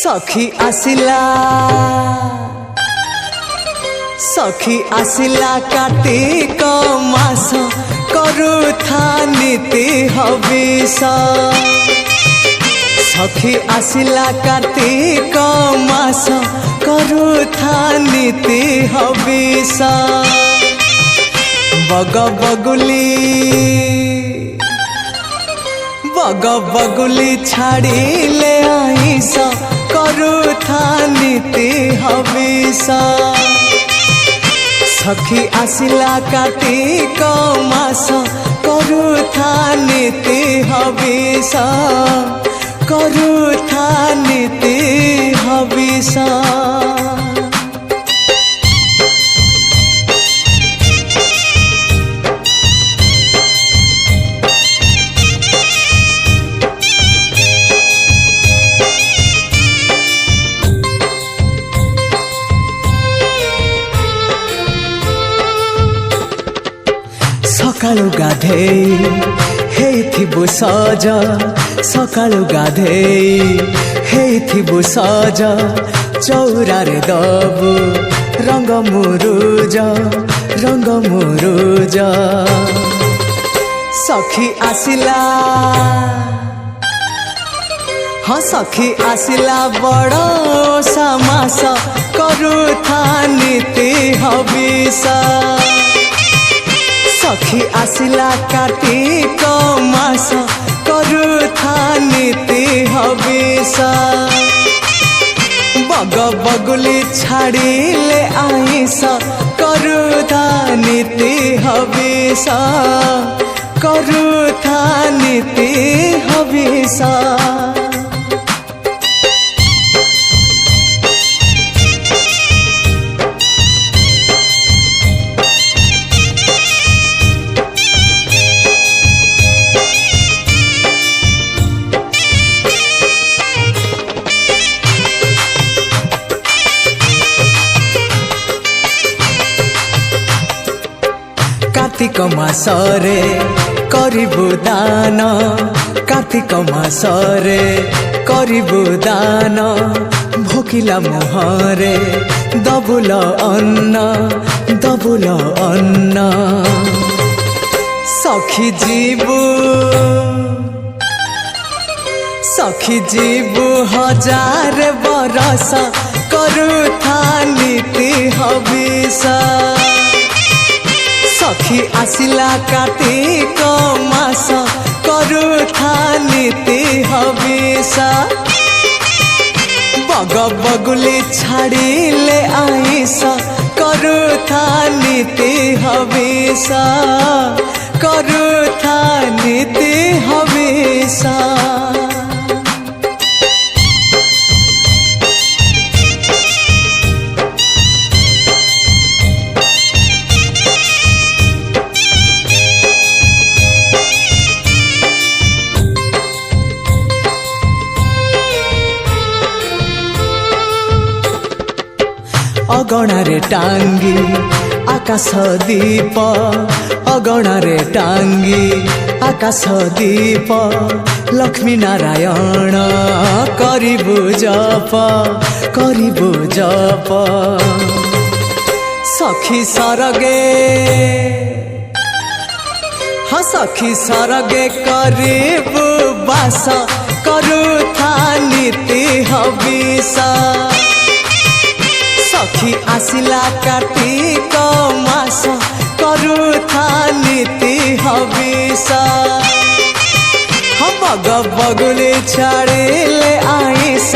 सखी आसिला कार्तिक मास करुथा नीति हविष। सखी आसिला कार्तिक मास करुथा नीति हविष। बग बगुली छाड़िले आइस करुथा नीति हविष। सखी आसिला कार्तिक मास करुथा नीति हविष। करुथा नीति हविष। सकाळु गाधेई हेइथिबु सज। सकाळु गाधेई हेइथिबु सज। चौरारे दबु रंग मुरुज। सखी आसिला सखी आसिला बड़ समास करुथा नीति हविष। सखी आसिला कार्तिक मास करुथा नीति हविष। बग बगुली छाड़िले आइस करुथा नीति हविष। करुथा नीति हविष। कार्तिक मासरे करिबु दान। कार्तिक मासरे करिबु दान। भोकिला मुहरे दबुल अन्न। सखी जीवु हजार बरस करुथा नीति हविष। सखी आसिला कार्तिक मास करुथा नीति हविष। बग बगुली छाड़िले आइस करुथा नीति हविष। करुथा नीति हविष। अगणारे टांगी आकाश दीप। अगणारे टांगी आकाश दीप। लक्ष्मी नारायण करिबु जप। सखी सरगे करिबु बास करुथा नीति हविष। सखी आसिला कार्तिक मास करुथा नीति हविष। Bug बगुली छाड़िले ice